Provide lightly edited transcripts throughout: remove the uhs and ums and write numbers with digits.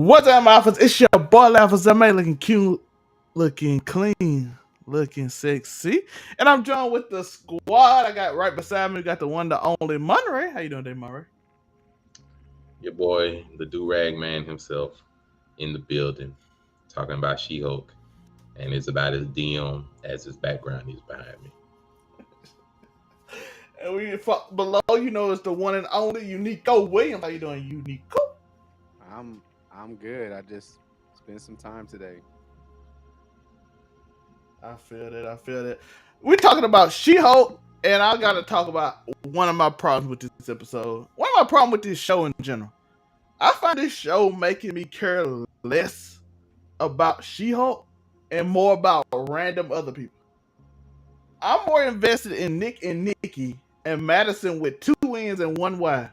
What's up, my office? It's your boy Laughers. I'm looking cute, looking clean, looking sexy. And I'm joined with the squad. I got right beside me, we got the one, the only Monterey. How you doing today, Monterey? Your boy, the do rag man himself, in the building, talking about She Hulk, and it's about as dim as his background is behind me. And below, it's the one and only Uniqo Williams. How you doing, Uniqo? I'm I'm good. I just spent some time today. I feel that. I feel that. We're talking about She-Hulk, and I got to talk about one of my problems with this episode. One of my problems with this show in general. I find this show making me care less about She-Hulk and more about random other people. I'm more invested in Nick and Nikki and Madison with two N's and one Y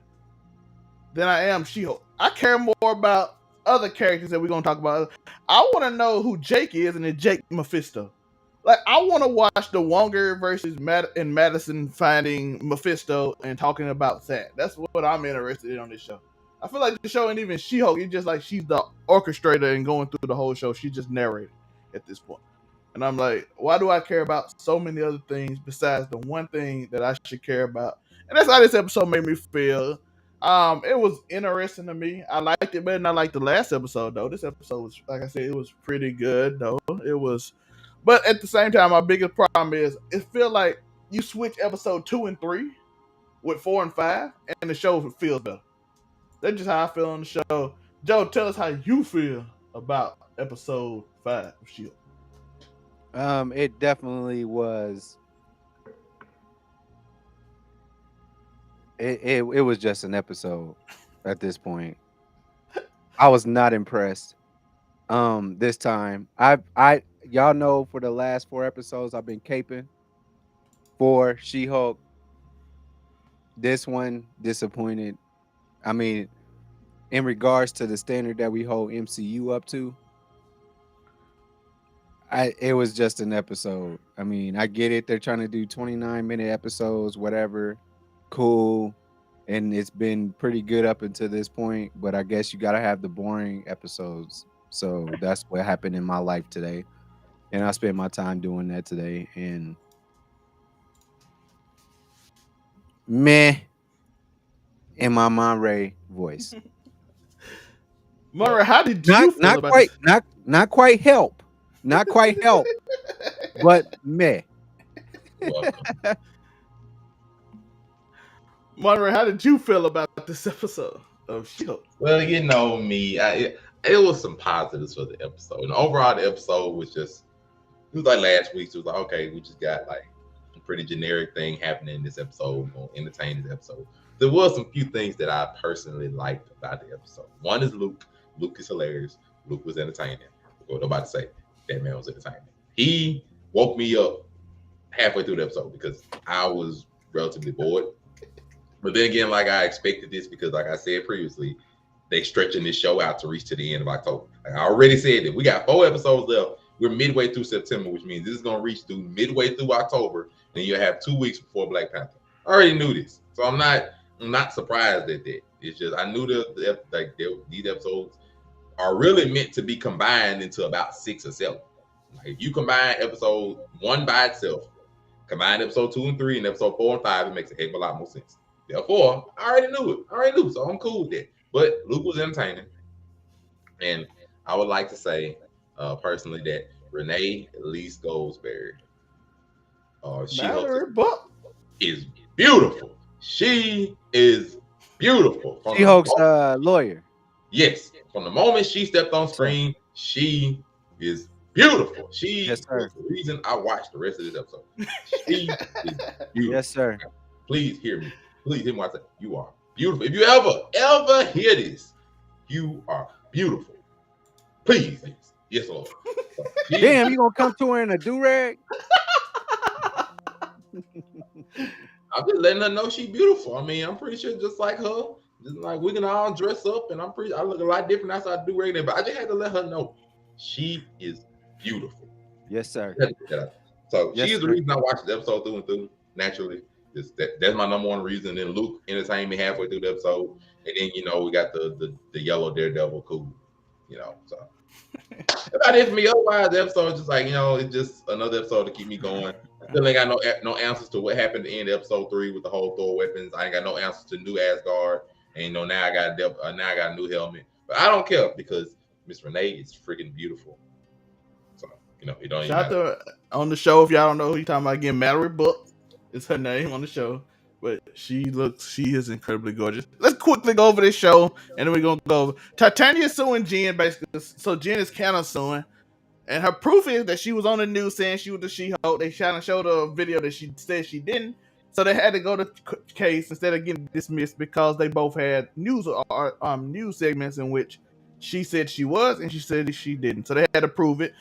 than I am She-Hulk. I care more about other characters that we're gonna talk about. I want to know who Jake is and then Jake Mephisto. Like I want to watch the Wonger versus and Madison finding Mephisto and talking about that. That's what I'm interested in on this show. I feel like the show ain't even She-Hulk. It's just like she's the orchestrator and going through the whole show. She's just narrating at this point. And I'm like, why do I care about so many other things besides the one thing that I should care about? And that's how this episode made me feel. It was interesting to me. I liked it better than I liked the last episode though. This episode was, like I said, it was pretty good though. It was, but at the same time, my biggest problem is it feel like you switch episode 2 and 3 with 4 and 5, and the show feels better. That's just how I feel on the show. Joe, tell us how you feel about episode 5 of Shield. It definitely was. It was just an episode at this point. I was not impressed. This time, I y'all know for the last 4 episodes I've been caping for She-Hulk. This one disappointed. I mean, in regards to the standard that we hold MCU up to, it was just an episode. I mean, I get it. They're trying to do 29-minute episodes, whatever. Cool. And it's been pretty good up until this point, but I guess you got to have the boring episodes. So that's what happened in my life today. And I spent my time doing that today. And meh in my Monterey voice. Murray, how did you feel about this? Not quite help. Not quite help. But meh. Monterey, how did you feel about this episode of She-Hulk? Well, you know me, it was some positives for the episode. And overall, the episode was just, it was like last week's. It was like, okay, we just got like a pretty generic thing happening in this episode. We're going to entertain this episode. There was some few things that I personally liked about the episode. One is Luke. Luke is hilarious. Luke was entertaining. Well, nobody say that man was entertaining. He woke me up halfway through the episode because I was relatively bored. But then again, like I expected this because, like I said previously, they stretching this show out to reach to the end of October. Like I already said that we got 4 episodes left. We're midway through September, which means this is going to reach through midway through October, and you have 2 weeks before Black Panther. I already knew this, so I'm not surprised at that. It's just I knew these episodes are really meant to be combined into about 6 or 7. Like if you combine episode 1 by itself, combine episode 2 and 3, and episode 4 and 5, it makes a heck of a lot more sense. Therefore, I already knew it. So I'm cool with that. But Luke was entertaining. And I would like to say, personally, that Renee Elise Goldsberry, She-Hulk is beautiful. She is beautiful. She-Hulk's lawyer. Yes. From the moment she stepped on screen, she is beautiful. She is the reason I watched the rest of this episode. She is beautiful. Yes, sir. Please hear me. Please hear me when I say you are beautiful. If you ever hear this, you are beautiful. Please. Yes, Lord. Damn, you gonna come to her in a do-rag? I'm just letting her know she's beautiful. I mean, I'm pretty sure just like her, just like we can all dress up, and I look a lot different outside I do right there. But I just had to let her know she is beautiful. Yes, sir. So yes, she is the reason I watched the episode through and through. Naturally, that's my number one reason. And then Luke entertained me halfway through the episode, and then we got the yellow Daredevil, cool. So about it for me. Otherwise, the episode is just like, it's just another episode to keep me going. I still ain't got no answers to what happened at the end of episode 3 with the whole Thor weapons. I ain't got no answers to New Asgard, and now I got a new helmet. But I don't care because Miss Renee is freaking beautiful. So you don't even Shout out to on the show, if y'all don't know who you're talking about again, Mallory Book is her name on the show. But she is incredibly gorgeous. Let's quickly go over this show, and then we're gonna go over Titania suing Jen, basically. So Jen is kind of suing, and her proof is that she was on the news saying she was the She-Hulk. They kind of showed a video that she said she didn't, so they had to go to case instead of getting dismissed because they both had news segments in which she said she was and she said she didn't. So they had to prove it.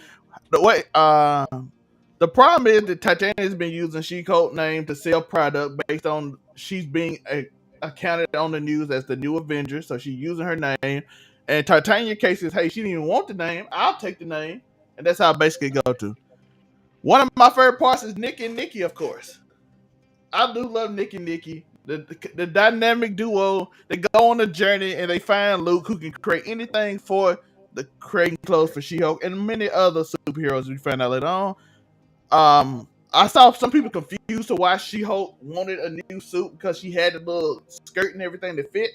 The problem is that Titania has been using She-Hulk name to sell product based on she's being accounted on the news as the new Avenger. So she's using her name. And Titania's case is, hey, she didn't even want the name. I'll take the name. And that's how I basically go to. One of my favorite parts is Nick and Nikki, of course. I do love Nick and Nikki. The dynamic duo, they go on a journey and they find Luke who can create anything for the creating clothes for She-Hulk and many other superheroes we find out later on. I saw some people confused to why She-Hulk wanted a new suit because she had a little skirt and everything to fit.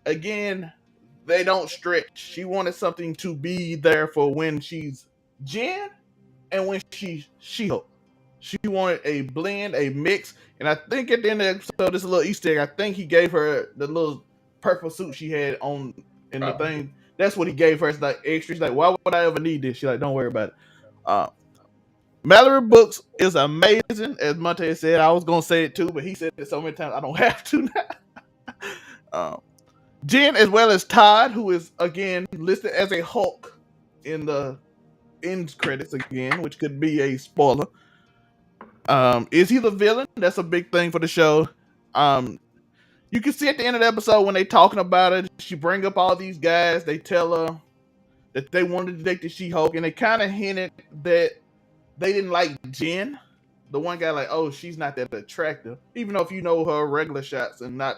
Again, they don't stretch. She wanted something to be there for when she's Jen and when she's She-Hulk. She wanted a blend, a mix, and I think at the end of the episode, this little Easter egg, I think he gave her the little purple suit she had on in the thing. That's what he gave her. It's like extra. She's like, why would I ever need this? She's like, don't worry about it. Mallory Books is amazing, as Monte said. I was gonna say it too, but he said it so many times I don't have to now. Jen, as well as Todd, who is again listed as a Hulk in the end credits again, which could be a spoiler. Is he the villain? That's a big thing for the show. You can see at the end of the episode when they talking about it, she bring up all these guys. They tell her that they wanted to date the She-Hulk, and they kind of hinted that they didn't like Jen. The one guy like, oh, she's not that attractive. Even though if you know her regular shots and not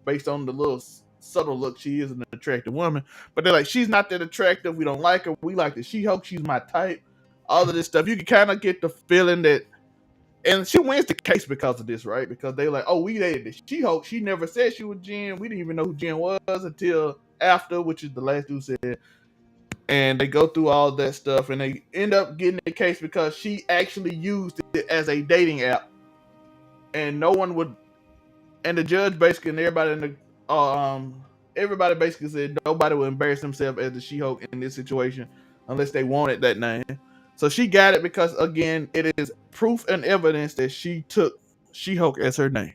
based on the little subtle look, she is an attractive woman. But they're like, she's not that attractive. We don't like her. We like the She-Hulk. She's my type. All of this stuff. You can kind of get the feeling that, and she wins the case because of this, right? Because they like, oh, we dated the She-Hulk. She never said she was Jen. We didn't even know who Jen was until after, which is the last dude said. And they go through all that stuff, and they end up getting the case because she actually used it as a dating app, and no one would. And the judge basically and everybody in the everybody basically said nobody would embarrass themselves as the She-Hulk in this situation unless they wanted that name. So she got it because again, it is proof and evidence that she took She-Hulk as her name.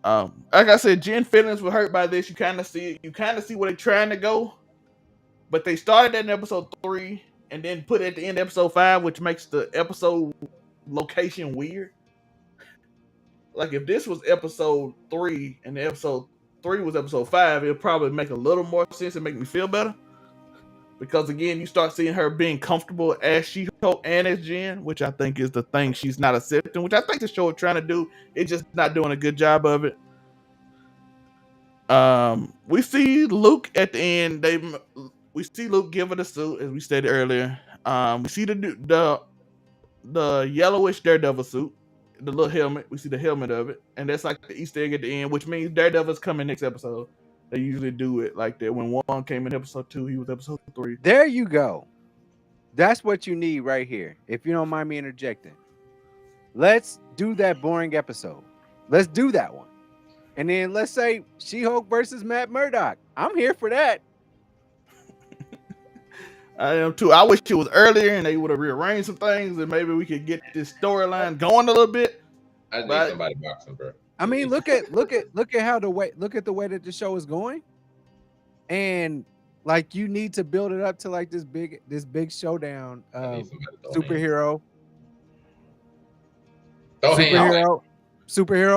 Like I said, Jen feelings were hurt by this. You kind of see it. You kind of see where they're trying to go. But they started that in episode 3 and then put it at the end of episode 5, which makes the episode location weird. Like if this was episode 3 and the episode 3 was episode 5, it'd probably make a little more sense and make me feel better. Because again, you start seeing her being comfortable as She-Hulk and as Jen, which I think is the thing she's not accepting, which I think the show is trying to do. It's just not doing a good job of it. We see Luke at the end. We see Luke give her the suit, as we stated earlier. We see the yellowish Daredevil suit, the little helmet. We see the helmet of it, and that's like the Easter egg at the end, which means Daredevil's coming next episode. They usually do it like that. When one came in episode 2, he was episode 3. There you go. That's what you need right here. If you don't mind me interjecting, let's do that boring episode. Let's do that one, and then let's say She-Hulk versus Matt Murdock. I'm here for that. I am too. I wish it was earlier and they would have rearranged some things and maybe we could get this storyline going a little bit. I need somebody boxing, bro. I mean, look at how the way that the show is going, and like you need to build it up to like this big showdown. Superhero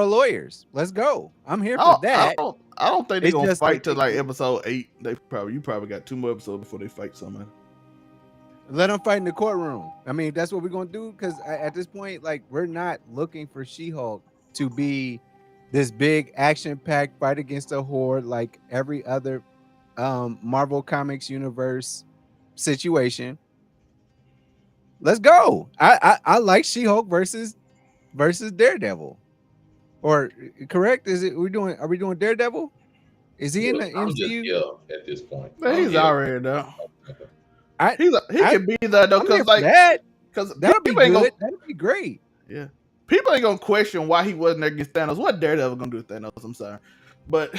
lawyers. Let's go. I'm here for that. I don't think they're gonna fight till like episode 8. You probably got 2 more episodes before they fight somebody. Let them fight in the courtroom. I mean, that's what we're gonna do because at this point, like, we're not looking for She-Hulk to be this big action-packed fight against a horde like every other Marvel Comics universe situation. Let's go. I like She-Hulk versus Daredevil. Or correct? Are we doing Daredevil? Is he in the I'm just MCU? at this point. Man, he's already there. I He I can be there though, I'm here because for that. because That'll be people ain't gonna, good. That'll be great. yeah, people ain't gonna question why he wasn't there against Thanos. What Daredevil gonna do with Thanos? I'm sorry, but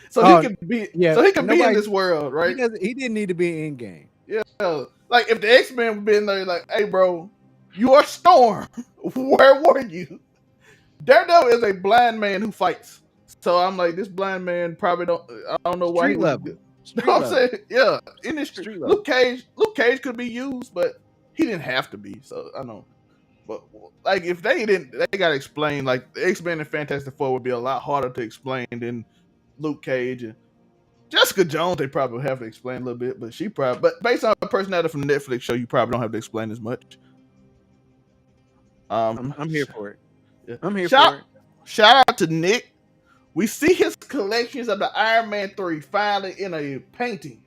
so Oh, he can be, yeah. so he can be in Nobody this world, right? he didn't need to be in game. Yeah, like if the X-Men would been there, like, hey, bro, you are Storm. Where were you? Daredevil is a blind man who fights. So I'm like, this blind man probably don't. I don't know why he Street was. level. You Street know what I'm level. saying? Yeah, industry. Street level. Luke Cage could be used, but he didn't have to be. So I know. But like, if they didn't, they gotta explain. Like, the X-Men and Fantastic Four would be a lot harder to explain than Luke Cage and Jessica Jones. They probably have to explain a little bit, but but based on her personality from the Netflix show, you probably don't have to explain as much. I'm here for it. Yeah. I'm here for it. Shout out to Nick. We see his collections of the Iron Man 3 finally in a painting.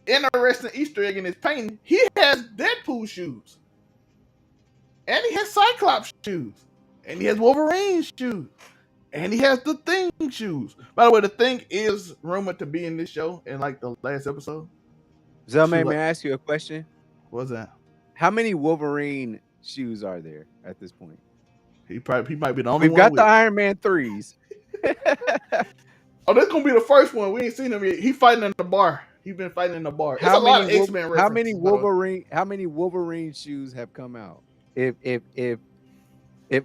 Interesting Easter egg in his painting. He has Deadpool shoes. And he has Cyclops shoes. And he has Wolverine shoes. And he has the Thing shoes. By the way, the Thing is rumored to be in this show in like the last episode. Zelma, may I ask you a question? What's that? How many Wolverine shoes are there at this point? He might be the only one. We've got the Iron Man 3s. Oh, that's gonna be the first one. We ain't seen him yet. He fighting in the bar. He's been fighting in the bar. It's a lot of X-Men references. How many Wolverine shoes have come out? If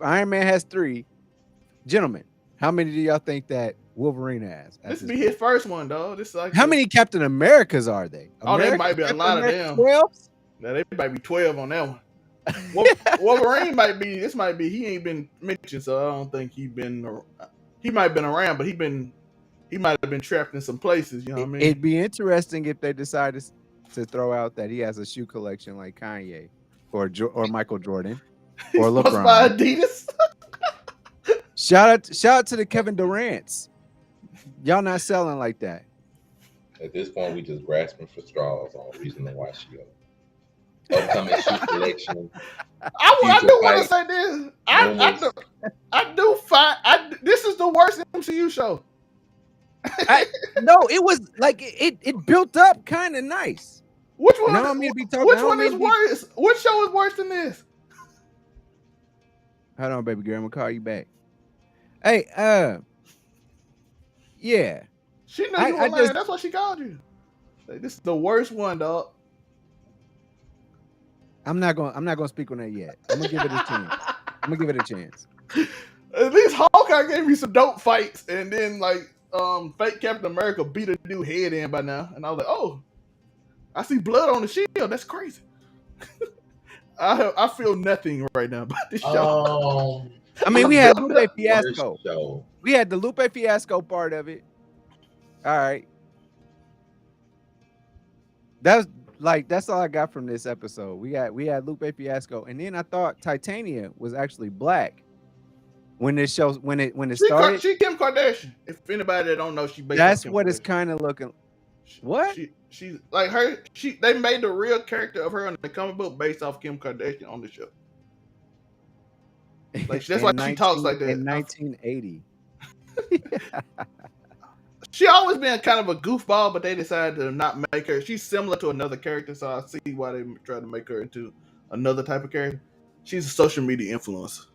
Iron Man has 3, gentlemen, how many do y'all think that Wolverine has? This be his first one, dog. This like how many Captain Americas are they? There might be a lot of them. 12s? Now they might be 12 on that one. Wolverine might be. This might be. He ain't been mentioned, so I don't think he been. He might have been around, but he might have been trapped in some places. You know what I mean? It'd be interesting if they decided to throw out that he has a shoe collection like Kanye or Michael Jordan or LeBron. By Adidas. Shout out to the Kevin Durant's. Y'all not selling like that. At this point, we just grasping for straws on reason to watch you. Upcoming shoe collection. I do want to say this. I do find this is the worst MCU show. No, it was like it built up kind of nice. Which one? Now I'm gonna be talking. Which one is worse? Which show is worse than this? Hold on, baby girl. I'm gonna call you back. Hey, yeah. She knew you were lying. That's why she called you. Like, this is the worst one, dog. I'm not gonna speak on that yet. I'm gonna give it a chance. At least Hawkeye gave me some dope fights, and then like fake Captain America beat a dude head in by now, and I was like, oh, I see blood on the shield. That's crazy. I feel nothing right now about this show. I mean, we had Lupe Fiasco. We had the Lupe Fiasco part of it. All right. That's all I got from this episode. We had Lupe Fiasco, and then I thought Titania was actually black when this show when it started. She Kim Kardashian. If anybody that don't know, she based. That's what it's kind of looking. What? She's like her. They made the real character of her in the comic book based off Kim Kardashian on the show. Like that's why she talks like that. In 1980. She always been kind of a goofball, but they decided to not make her. She's similar to another character, so I see why they try to make her into another type of character. She's a social media influencer.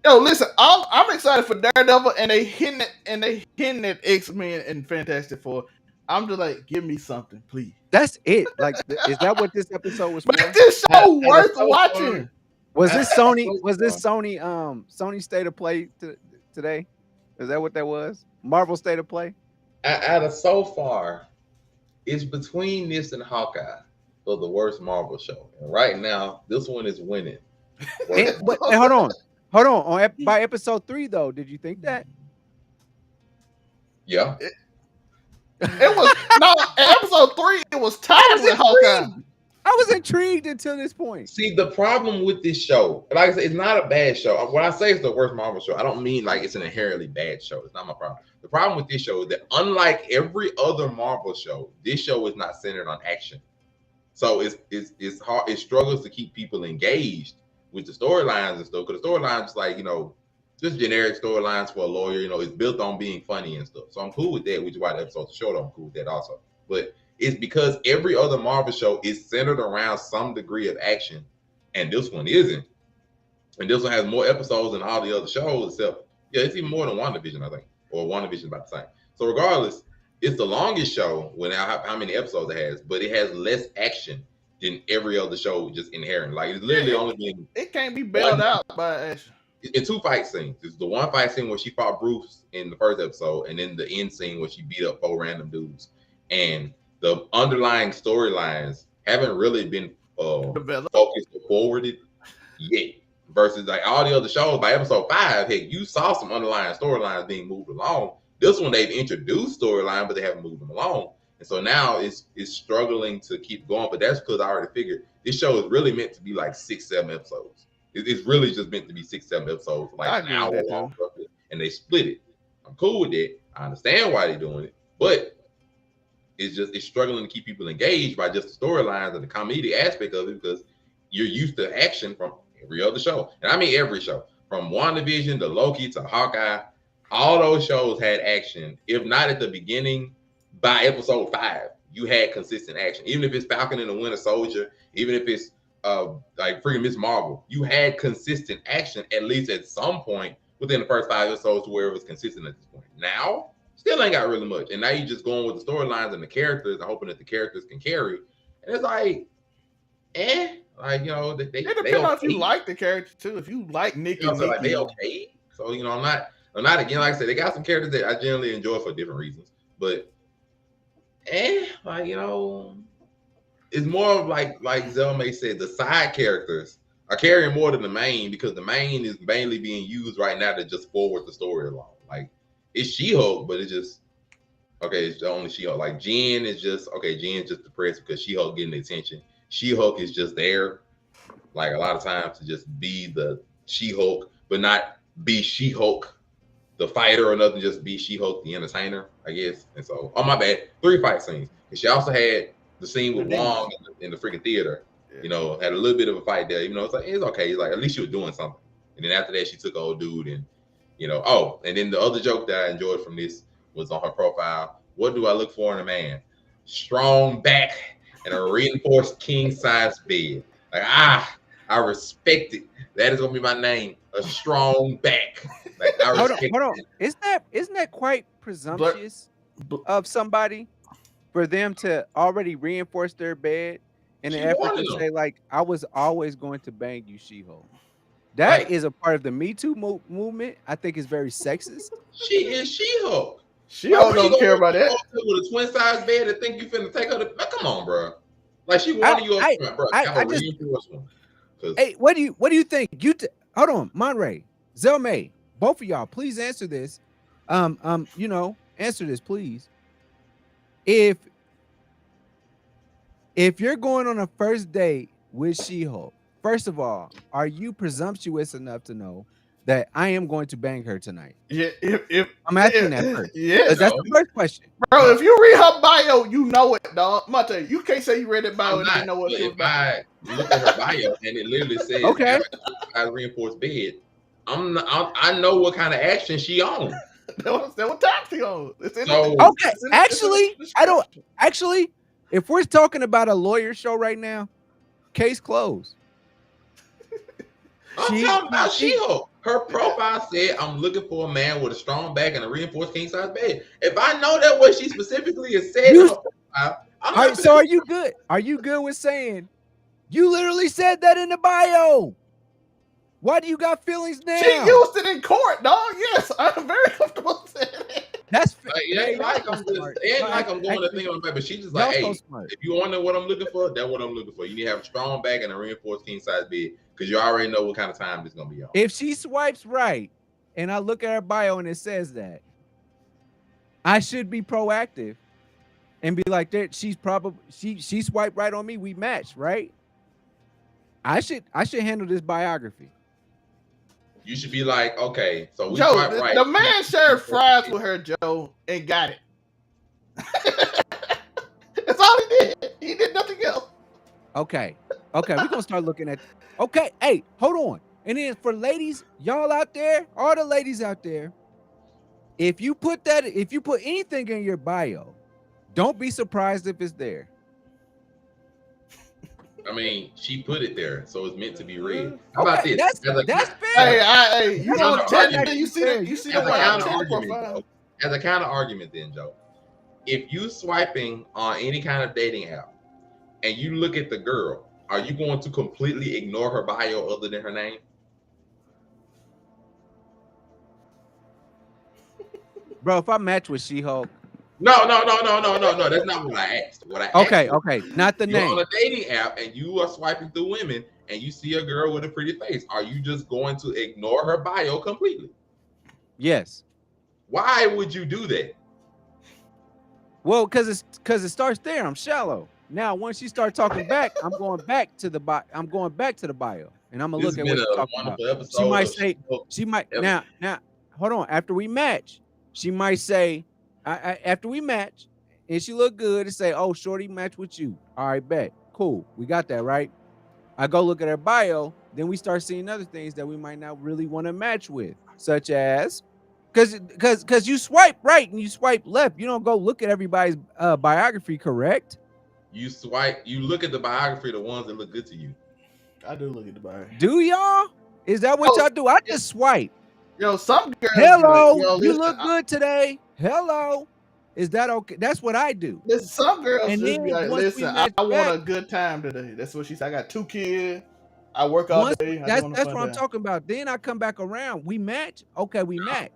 Yo, listen, I'm excited for Daredevil, and they hitting at X-Men and Fantastic Four. I'm just like, give me something, please. That's it. Like, is that what this episode was for? Make this show worth watching. Was this Sony? Was this Sony? Sony State of Play today? Is that what that was? Marvel State of Play. Out of so far, it's between this and Hawkeye for the worst Marvel show. And right now, this one is winning. But hold on. By episode 3, though, did you think that? Yeah. It was no. Episode 3, it was tied with Hawkeye. I was intrigued until this point. See, the problem with this show, like I said, it's not a bad show. When I say it's the worst Marvel show, I don't mean like it's an inherently bad show. It's not my problem. The problem with this show is that unlike every other Marvel show, this show is not centered on action. So it's hard. It struggles to keep people engaged with the storylines and stuff. Because the storylines is like, just generic storylines for a lawyer. It's built on being funny and stuff. So I'm cool with that, which is why the episode's short. I'm cool with that also. But it's because every other Marvel show is centered around some degree of action, and this one isn't. And this one has more episodes than all the other shows, except it's even more than WandaVision, I think, or WandaVision about the same. So regardless, it's the longest show when how many episodes it has, but it has less action than every other show just inherent. Like it's literally only been it can't be bailed out by action. In 2 fight scenes. It's the one fight scene where she fought Bruce in the first episode, and then the end scene where she beat up 4 random dudes. And the underlying storylines haven't really been focused or forwarded yet. Versus like all the other shows, by episode 5, hey, you saw some underlying storylines being moved along. This one they've introduced storyline, but they haven't moved them along. And so now it's struggling to keep going. But that's because I already figured this show is really meant to be like 6-7 episodes. It's really just meant to be 6-7 episodes, like an hour long, and they split it. I'm cool with that. I understand why they're doing it, but it's struggling to keep people engaged by just the storylines and the comedic aspect of it, because you're used to action from every other show. And I mean every show. From WandaVision to Loki to Hawkeye, all those shows had action. If not at the beginning, by episode 5, you had consistent action. Even if it's Falcon and the Winter Soldier, even if it's like freaking Miss Marvel, you had consistent action at least at some point within the first 5 episodes to where it was consistent at this point. Now, still ain't got really much. And now you're just going with the storylines and the characters and hoping that the characters can carry. And it's like, like, they depends on if you like the character too. If you like Nick and like they okay. So, I'm not again, like I said, they got some characters that I generally enjoy for different reasons. But like, it's more of like Zelmay said, the side characters are carrying more than the main, because the main is mainly being used right now to just forward the story along. Like, it's She-Hulk, but it's just okay, it's only She-Hulk. Like Jen is just Jen's just depressed because She-Hulk getting the attention. She-Hulk is just there, like a lot of times, to just be the She-Hulk, but not be She-Hulk the fighter or nothing, just be She-Hulk the entertainer, I guess. And so, oh my bad, 3 fight scenes. And she also had the scene with Wong in the freaking theater. Yeah. Had a little bit of a fight there. It's like it's okay. It's like at least she was doing something. And then after that, she took an old dude and and then the other joke that I enjoyed from this was on her profile. What do I look for in a man? Strong back and a reinforced king size bed. Like I respect it. That is gonna be my name. A strong back. Like I respect hold on. Isn't that quite presumptuous of somebody for them to already reinforce their bed in an effort to say, like, I was always going to bang you, She-Hulk? That is a part of the Me Too movement. I think it's very sexist. She is She-Hulk. She-Hulk don't care about that. With a twin size bed and think you finna take her to come on, bro. Like she wanted you up front, bro. Hey, what do you think? Hold on, Monray, Zelmay, both of y'all, please answer this. Answer this, please. If you're going on a first date with She-Hulk, first of all, are you presumptuous enough to know that I am going to bang her tonight? Yeah, if I'm asking that first. Yeah, that's the first question, bro. If you read her bio, you know it, dog. Mate, you can't say you read that bio and didn't know what she was about. I look at her bio and it literally says, "Okay, I reinforced bed." I know what kind of action she on. That what time she on? Actually, if we're talking about a lawyer show right now, case closed. I'm talking about She-Hulk. Her profile said, "I'm looking for a man with a strong back and a reinforced king size bed." If I know that what she specifically has said in her profile, so are you good? Are you good with saying you literally said that in the bio? Why do you got feelings now? She used it in court, dog. Yes, I'm very comfortable saying it. That's like I'm going to think on that, but she's just like, hey, if you want to know what I'm looking for, that's what I'm looking for. You need to have a strong back and a reinforced king size bed, because you already know what kind of time it's gonna be on. If she swipes right, and I look at her bio and it says that, I should be proactive and be like, "There, she's probably she swiped right on me. We matched, right? I should handle this biography. You should be like, okay, so we Joe, swipe right. the man shared fries with her, Joe, and got it. That's all he did. He did nothing else. Okay, okay, we're gonna start looking at. Okay, hey, hold on. And then for ladies, y'all out there, all the ladies out there, if you put anything in your bio, don't be surprised if it's there. I mean, she put it there, so it's meant to be read. How about Okay, this? that's Hey, fair. you As know, a Teddy, argument. you see that? You see As that? a What I counter tell argument, profile? as a counter argument, then Joe, if you swiping on any kind of dating app and you look at the girl, are you going to completely ignore her bio other than her name? Bro, if I match with She-Hulk. No. That's not what I asked. What I asked Okay, was, okay, not the you're name. on a dating app and you are swiping through women and you see a girl with a pretty face. Are you just going to ignore her bio completely? Yes. Why would you do that? Well, because it starts there. I'm shallow. Now, once you start talking back, I'm going back to the bio. I'm going back to the bio, and I'm gonna This look has at what been she's a talking about. wonderful episode. She might say, she might now. Hold on. After we match, she might say, after we match, and she look good, and say, "Oh, shorty, match with you." All right, bet. Cool. We got that right. I go look at her bio. Then we start seeing other things that we might not really want to match with, such as. Because you swipe right and you swipe left. You don't go look at everybody's biography, correct? You swipe, you look at the biography of the ones that look good to you. I do look at the bio. Do y'all? Is that what y'all do? I just swipe. Yo, some girls. Hello, Yo, you look good today. Hello. Is that okay? That's what I do. Listen, some girls And just then be like, once we listen, match I want back- a good time today. That's what she said. I got 2 kids. I work all day. That's what I'm talking about. Then I come back around. We match. Okay, we match.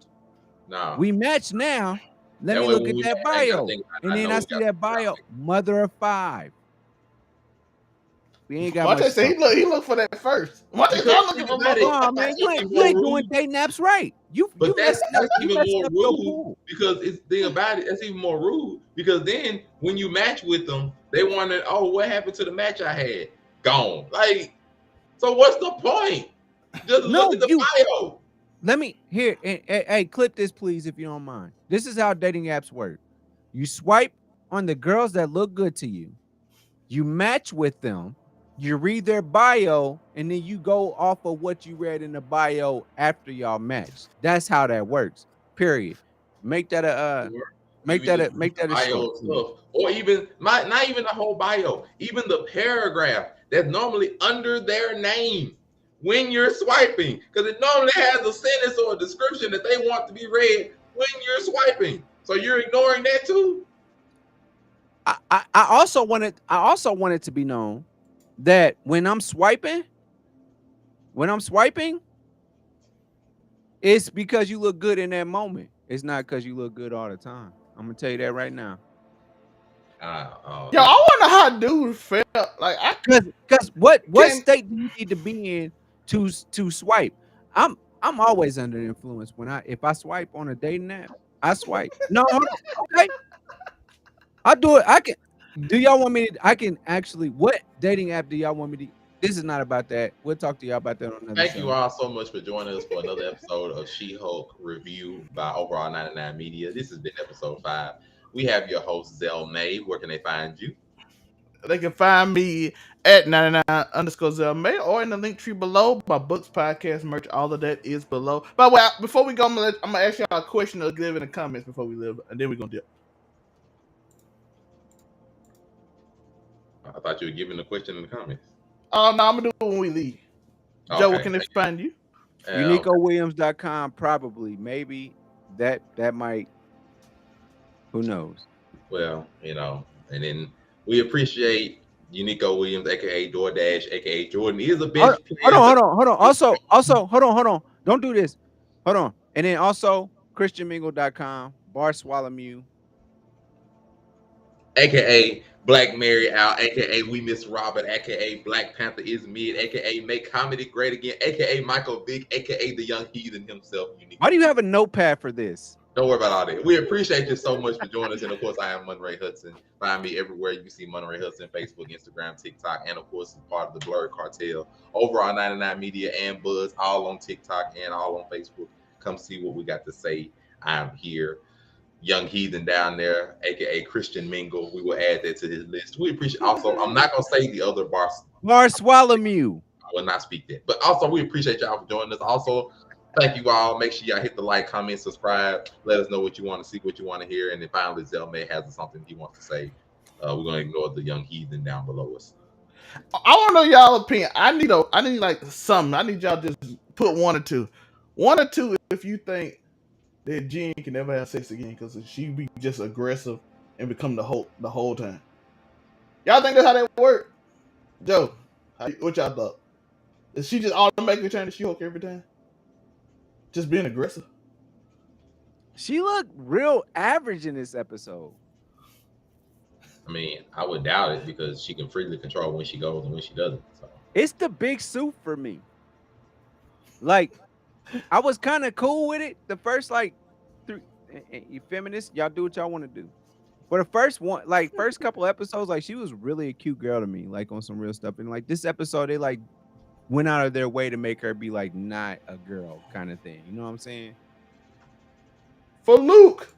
No. We match now. Let That me way look when at we that match, I gotta bio. think, And I then know I we see got that bio, mother of 5. We ain't got Monte much. said he look for that first. Monte said I'm looking for my. Oh man, you ain't doing day naps right. But that's even more your rude pool. because it's the thing about it. That's even more rude because then when you match with them, they wonder, oh, what happened to the match I had? Gone. Like, so what's the point? Just look at the bio. Let me here. Hey, clip this please if you don't mind. This is how dating apps work. You swipe on the girls that look good to you. You match with them. You read their bio, and then you go off of what you read in the bio after y'all match. That's how that works. Period. Make that a bio stuff, or even not even the whole bio, even the paragraph that's normally under their name when you're swiping, because it normally has a sentence or a description that they want to be read when you're swiping. So you're ignoring that too. I also wanted to be known that when I'm swiping, it's because you look good in that moment. It's not because you look good all the time. I'm gonna tell you that right now. Yo, I wonder how dude felt. Like, because what state do you need to be in to swipe? I'm always under influence if I swipe on a dating app. I swipe. No, hold on. Okay. I'll do it. I can. Do y'all want me to? I can actually. What dating app do y'all want me to? This is not about that. We'll talk to y'all about that on another Thank show. you all so much for joining us for another episode of She-Hulk Review by Overall 99 Media. This has been episode 5. We have your host, Zell May. Where can they find you? They can find me at 99_Zell May or in the link tree below. My books, podcast, merch, all of that is below. By the way, before we go, I'm gonna ask y'all a question to leave in the comments before we leave, and then we're gonna dip. I thought you were giving the question in the comments. Oh no, I'm gonna do it when we leave. Okay. Joe, where can they find you? UniqoWilliams.com, probably, maybe that might. Who knows? Well, and then we appreciate Uniqo Williams, aka DoorDash, aka Jordan is a bench player. Hold on. Also, hold on. Don't do this. Hold on. And then also ChristianMingle.com, Barswallow, aka Black Mary Out, aka We Miss Robert, aka Black Panther is Mid, aka Make Comedy Great Again, aka Michael Vick, aka the Young Heathen himself. Why do you have a notepad for this? Don't worry about all that. We appreciate you so much for joining us. And of course, I am Monterey Hudson. Find me everywhere you see Monterey Hudson, Facebook, Instagram, TikTok, and of course, as part of the Blurred Cartel. Overall 99 Media and Buzz, all on TikTok and all on Facebook. Come see what we got to say. I'm here. Young Heathen down there, aka Christian Mingle. We will add that to his list. We appreciate also, I'm not gonna say the other bars. Bartholomew. I will not speak that. But also, we appreciate y'all for joining us. Also, thank you all. Make sure y'all hit the like, comment, subscribe. Let us know what you want to see, what you want to hear. And then finally, Zelmay has something he wants to say. We're gonna ignore the young heathen down below us. I want to know y'all opinion. I need like something. I need y'all just put one or two. One or two if you think that Jean can never have sex again because she be just aggressive and become the whole time. Y'all think that's how that work? Joe, what y'all thought? Is she just automatically turn to She-Hulk every time? Just being aggressive? She looked real average in this episode. I mean, I would doubt it because she can freely control when she goes and when she doesn't. So. It's the big suit for me. Like, I was kind of cool with it. The first like three, you feminists, y'all do what y'all want to do. For the first one, like first couple episodes, like she was really a cute girl to me, like on some real stuff. And like this episode, they like went out of their way to make her be like not a girl kind of thing. You know what I'm saying? For Luke,